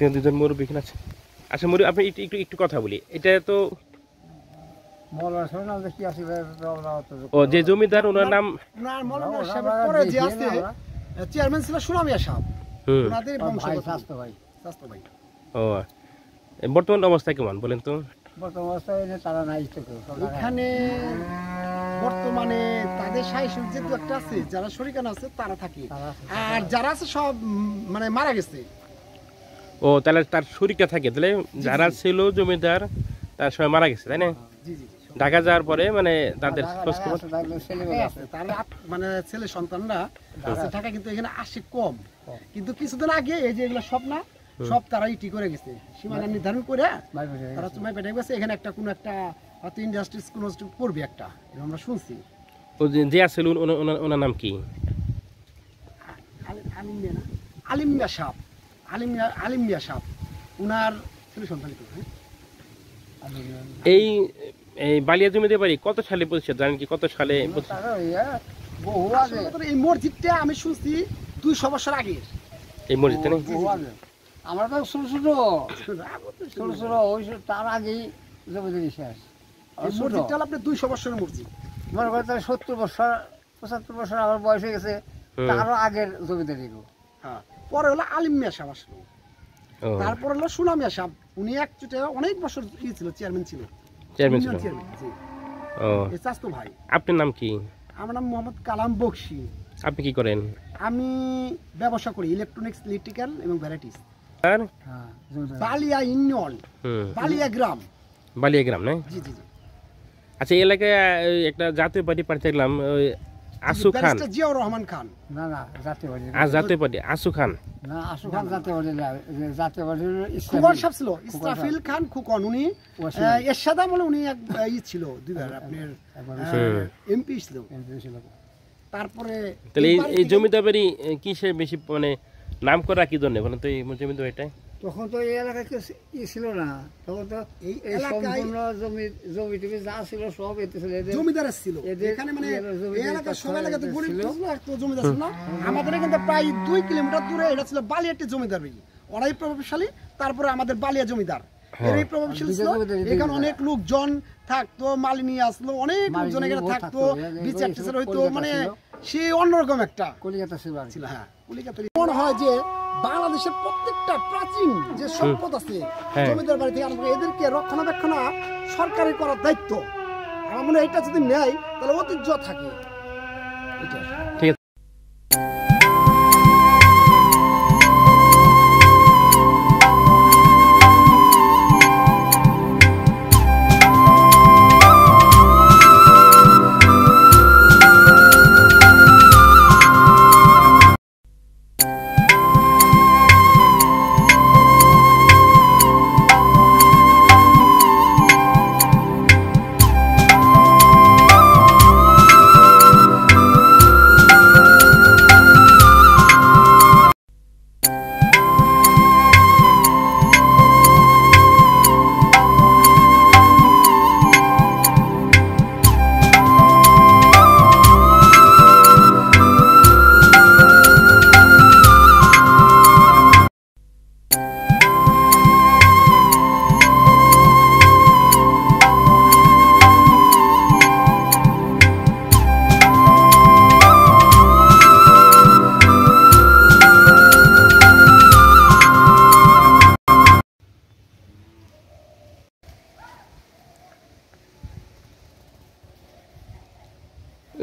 এখানে দুজন মুরব্বী এখানে আছে। আচ্ছা মুরব্বী, আপনি একটু একটু কথা বলি। এটা তো ও যে জমিদার, ওনার নাম চেয়ারম্যান ছিল সুনামিয়া সাহেব, ওনাদের বংশগত স্বাস্থ্য ভাই। ও বর্তমান অবস্থা কেমন বলেন তো? বর্তমান অবস্থায় তারা নাই তো এখানে বর্তমানে তাদের শাসক যে একটা আছে, যারা শরিকান আছে তারা থাকে, আর যারা আছে সব মানে মারা গেছে। ও তাহলে তার শরিকা থাকে, তাহলে যারা ছিল জমিদার তার সবাই মারা গেছে, তাই না? জি জি। ঢাকা যাওয়ার পরে মানে তাদের খোঁজ খবর মানে ছেলে সন্তানরা ঢাকা কিন্তু এখানে আসে কম, কিন্তু কিছুদিন আগে এই যে এগুলো সব না সব তারা ইটি করে গেছে, সীমানা নির্ধারণ করে তারা চুমাই পেটে গেছে। এখানে একটা কোনো একটা হয়তো ইন্ডাস্ট্রিজ কোনো করবে একটা, আমরা শুনছি। ও যে আসলে ওনার নাম কি? আলিমিয়া সাহেব, আলিমিয়া সাহেব ওনার ছেলে সন্তান। এই বালিয়া জমিতে বাড়ি কত সালে প্রতিষ্ঠা জানেন কি? কত সালে? এই মসজিদটা আমি শুনছি 200 বছর আগে এই মসজিদটা না? আমরা তো ছোট ছোট ওই তার আগেই জমিদারি শেষ। মসজিদটা হলো আপনার 200 বছরের মসজিদ। মনে করেন 70 বছর 75 বছর আমার বয়স হয়ে গেছে, তারও আগের জমিদারি। হ্যাঁ, পরে হলো আলিম মিয়া সাহেব আসলো, তারপর হলো সুনামিয়া সাহেব, উনি একচুটে অনেক বছর ছিল, চেয়ারম্যান ছিল। ও এই চাচতো ভাই। আপনার নাম কি? আমার নাম মোহাম্মদ কালাম বকশি। আপনি কি করেন? আমি ব্যবসা করি, ইলেকট্রনিক্স, ইলেকট্রিক্যাল এবং ভ্যারাইটিস। আর বালিয়া ইউনিয়ন, বালিয়া গ্রাম। বালিয়া গ্রাম না? জি জি জি। আচ্ছা, এই এলাকায় একটা জাতীয় পার্টি পার্টি দেখলাম, ওই আসু খান। জিয়াউর রহমান খান। না না, জাতীয় পার্টি। জাতীয় পার্টি আসু খান। না, আসু খান জাতীয় পার্টি না, জাতীয় পার্টি খুকন সাহেব ছিল, ইসরাফিল খান খুকন। উনি এরশাদ আমলে উনি এক ছিল, দুইবার আপনার এমপি ছিল। তারপরে তাহলে এই জমিদার বাড়ি কিসে বেশি মানে নাম করা কি জন্য বলেন তো? এই জমিদার বাড়িটা তখন তো এই এলাকায় ছিল না, তখন তো এই সম্পূর্ণ জমি টমি যা ছিল সব এতে ছিল, জমিদার ছিল এখানে। মানে এই এলাকা সব এলাকাতে গরিব তো জমিদার ছিল না। আমাদের এখানে প্রায় 2 কিলোমিটার দূরে এটা ছিল বালিয়াটি জমিদার বাড়ি, ওরাই প্রভাবশালী। তারপরে আমাদের বালিয়া জমিদার এরই প্রভাবশালী ছিল। এখানে অনেক লোকজন থাকতো, মালিনী আসলো, অনেক লোকজন এখানে থাকতো, বিচার টিচার হইতো, মানে সে অন্যরকম একটা কলিকাতা ছিল। হ্যাঁ, কলিকাতা মনে হয় যে বাংলাদেশের প্রত্যেকটা প্রাচীন যে সম্পদ আছে জমিদার বাড়ি থেকে আরম্ভ করে এদেরকে রক্ষণাবেক্ষণ সরকারের করার দায়িত্ব। আমার মনে হয় এটা যদি নেয় তাহলে ঐতিহ্য থাকে। এটা ঠিক আছে।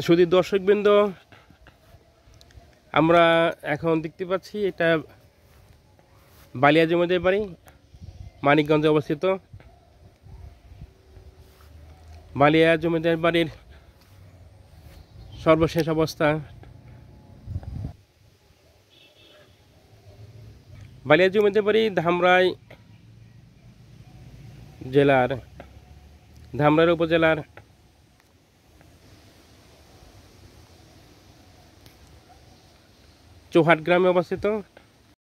শুধু দর্শকবৃন্দ, আমরা এখন দেখতে পাচ্ছি এটা বালিয়া জমিদার বাড়ি, মানিকগঞ্জে অবস্থিত। বালিয়া জমিদার বাড়ির সর্বশেষ অবস্থা। বালিয়া জমিদার বাড়ি ধামরাই জেলার, ধামরাই উপজেলার চৌহাট গ্রামে অবস্থিত।